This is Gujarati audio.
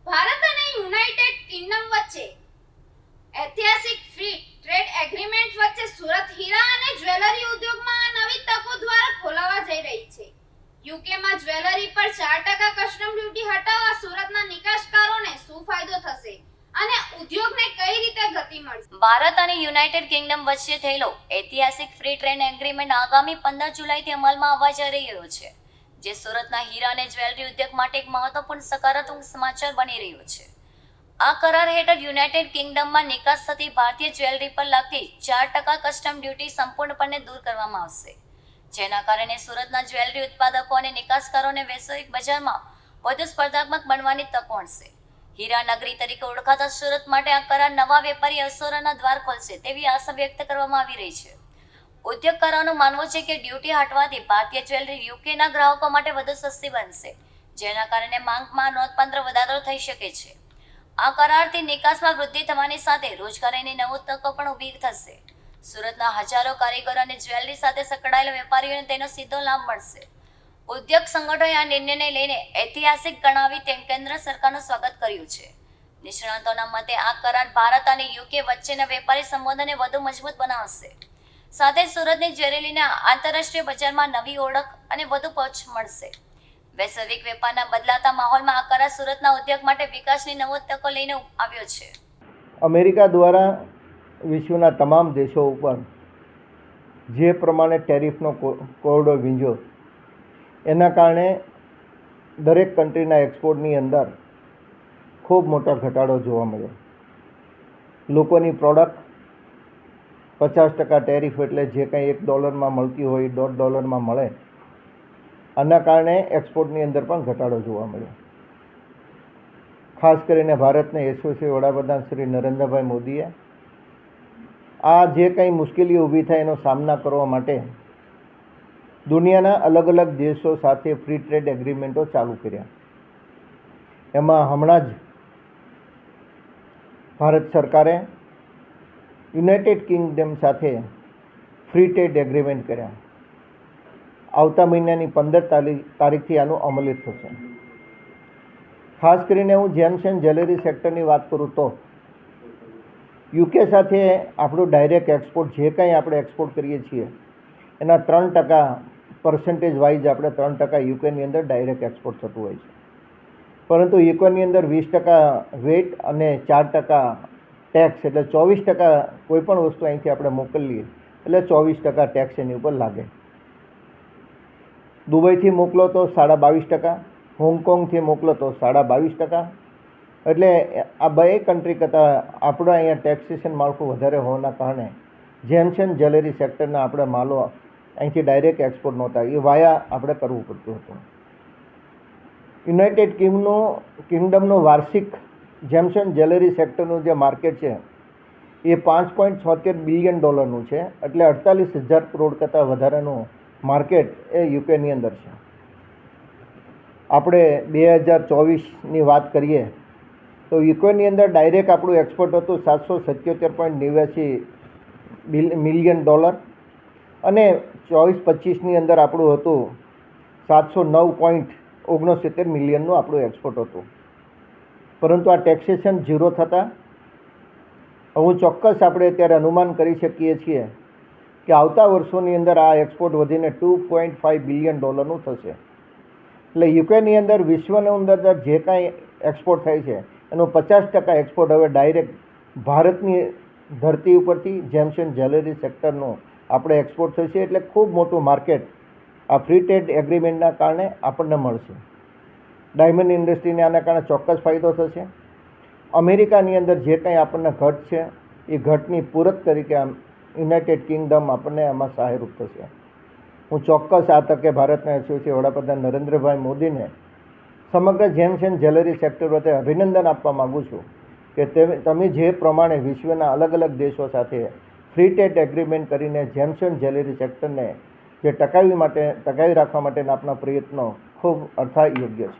ભારત અને યુનાઇટેડ કિંગડમ વચ્ચે ઐતિહાસિક ફ્રી ટ્રેડ એગ્રીમેન્ટ વચ્ચે સુરત હીરા અને જ્વેલરી ઉદ્યોગમાં નવી તકો દ્વારા ખોલાવા જઈ રહી છે. યુકેમાં જ્વેલરી પર 4% કસ્ટમ ડ્યુટી હટાવવા સુરતના નિકાસકારોને શું ફાયદો થશે અને ઉદ્યોગને કઈ રીતે ગતિ મળશે? ભારત અને યુનાઇટેડ કિંગડમ વચ્ચે થયેલો ઐતિહાસિક ફ્રી ટ્રેડ એગ્રીમેન્ટ આગામી 15 જુલાઈથી અમલમાં આવવા જઈ રહ્યો છે, જે સુરતના હીરા અને જ્વેલરી ઉદ્યોગ માટે એક મહત્વપૂર્ણ સકારાત્મક સમાચાર બની રહ્યો છે. આ કરાર હેઠળ યુનાઇટેડ કિંગડમમાં નિકાસ થતી ભારતીય જ્વેલરી પર લાગતી 4% કસ્ટમ ડ્યુટી સંપૂર્ણપણે દૂર કરવામાં આવશે, જેના કારણે સુરતના જ્વેલરી ઉત્પાદકો અને નિકાસકારોને વૈશ્વિક બજારમાં વધુ સ્પર્ધાત્મક બનવાની તક મળશે. હીરા નગરી તરીકે ઓળખાતા સુરત માટે આ કરાર નવા વેપારી અવસરોના દ્વાર ખોલશે તેવી આશા વ્યક્ત કરવામાં આવી રહી છે. ઉદ્યોગકારોનું માનવું છે કે ડ્યુટી હટવાથી ભારતીય જ્વેલરી યુકેના ગ્રાહકો માટે વધુ સસ્તી બનશે, જેના કારણે માંગમાં નોંધપાત્ર વધારો થઈ શકે છે. આ કરારથી નિકાસમાં વૃદ્ધિ થવાની સાથે રોજગારીની નવી તકો પણ ઊભી થશે. સુરતના હજારો કારીગરો અને જ્વેલરી સાથે સંકળાયેલા વેપારીઓને તેનો સીધો લાભ મળશે. ઉદ્યોગ સંગઠનોએ આ નિર્ણયને લઈને ઐતિહાસિક ગણાવી તેમ કેન્દ્ર સરકારનું સ્વાગત કર્યું છે. નિષ્ણાતોના મતે આ કરાર ભારત અને યુકે વચ્ચેના વેપારી સંબંધોને વધુ મજબૂત બનાવશે, સાથે સુરતની જ્વેલરીના આંતરરાષ્ટ્રીય બજારમાં નવી ઓળખ અને વધુ પહોંચ મળશે. વૈશ્વિક વેપારના બદલાતા માહોલમાં આ કરાર સુરતના ઉદ્યોગ માટે વિકાસની નવી તકો લઈને આવ્યો છે. અમેરિકા દ્વારા વિશ્વના તમામ દેશો ઉપર જે પ્રમાણે ટેરિફનો કોરડો વીંઝ્યો, એના કારણે દરેક કન્ટ્રીના એક્સપોર્ટની અંદર ખૂબ મોટો ઘટાડો જોવા મળ્યો. લોકોની પ્રોડક્ટ 50% ટેરિફ એટલે જે કંઈ $1 મળતી હોય $1.5 મળે. આના કારણે એક્સપોર્ટની અંદર પણ ઘટાડો જોવા મળ્યો. ખાસ કરીને ભારતના યશસ્વી વડાપ્રધાન શ્રી નરેન્દ્રભાઈ મોદીએ આ જે કંઈ મુશ્કેલીઓ ઊભી થાય એનો સામના કરવા માટે દુનિયાના અલગ અલગ દેશો સાથે ફ્રી ટ્રેડ એગ્રીમેન્ટો ચાલુ કર્યા. એમાં હમણાં જ ભારત સરકારે યુનાઇટેડ કિંગડમ સાથે ફ્રી ટ્રેડ એગ્રીમેન્ટ કર્યા. આવતા મહિનાની 15 તારીખથી આનું અમલી થશે. ખાસ કરીને હું જેમ્સ એન્ડ જ્વેલરી સેક્ટરની વાત કરું તો યુકે સાથે આપણું ડાયરેક્ટ એક્સપોર્ટ જે કંઈ આપણે એક્સપોર્ટ કરીએ છીએ એના 3% વાઇઝ આપણે 3% યુકેની અંદર ડાયરેક્ટ એક્સપોર્ટ થતું હોય છે. પરંતુ યુકેની અંદર 20% વેટ અને 4% ટેક્સ એટલે 24% કોઈ પણ વસ્તુ અહીંથી આપણે મોકલીએ એટલે 24% ટેક્સ એની ઉપર લાગે. દુબઈથી મોકલો તો 22.5%, હોંગકોંગથી મોકલો તો 22.5%. એટલે આ બે કન્ટ્રી કરતાં આપણે અહીંયા ટેક્સેશન માળખું વધારે હોવાના કારણે જેમ્સ એન્ડ જ્વેલરી સેક્ટરના આપણે માલો અહીંથી ડાયરેક્ટ એક્સપોર્ટ નહોતા, એ વાયા આપણે કરવું પડતું હતું. યુનાઇટેડ કિંગડમનું વાર્ષિક જેમ્સ એન્ડ જ્વેલરી સેક્ટરનું જે માર્કેટ છે એ $5.76 બિલિયન છે, એટલે 48,000 કરોડ કરતાં વધારાનું માર્કેટ એ યુકેની અંદર છે. આપણે 2024ની વાત કરીએ તો યુકેની અંદર ડાયરેક્ટ આપણું એક્સપોર્ટ હતું $777.89 મિલિયન અને 24-25ની અંદર આપણું હતું 709.69 મિલિયનનું આપણું એક્સપોર્ટ હતું. પરંતુ આ ટેક્સેશન ઝીરો થતાં હું ચોક્કસ આપણે અત્યારે અનુમાન કરી શકીએ છીએ કે આવતા વર્ષોની અંદર આ એક્સપોર્ટ વધીને $2.5 બિલિયન થશે. એટલે યુકેની અંદર વિશ્વની અંદર જે કાંઈ એક્સપોર્ટ થાય છે એનો 50% એક્સપોર્ટ હવે ડાયરેક્ટ ભારતની ધરતી ઉપરથી જેમ્સ એન્ડ જ્વેલરી સેક્ટરનો આપણે એક્સપોર્ટ થશે. એટલે ખૂબ મોટું માર્કેટ આ ફ્રી ટ્રેડ એગ્રીમેન્ટના કારણે આપણને મળશે. ડાયમંડ ઇન્ડસ્ટ્રીને આના કારણે ચોક્કસ ફાયદો થશે. અમેરિકાની અંદર જે કંઈ આપણને ઘટ છે એ ઘટની પૂરક તરીકે યુનાઇટેડ કિંગડમ આપણને આમાં સહાયરૂપ થશે. હું ચોક્કસ આ તકે ભારતના યશસ્વી વડાપ્રધાન નરેન્દ્રભાઈ મોદીને સમગ્ર જેમ્સ એન્ડ જ્વેલરી સેક્ટર વચ્ચે અભિનંદન આપવા માગું છું કે તમે જે પ્રમાણે વિશ્વના અલગ અલગ દેશો સાથે ફ્રી ટ્રેડ એગ્રીમેન્ટ કરીને જેમ્સ એન્ડ જ્વેલરી સેક્ટરને જે ટકાવી રાખવા માટેના આપણા પ્રયત્નો ખૂબ અર્થાયોગ્ય છે.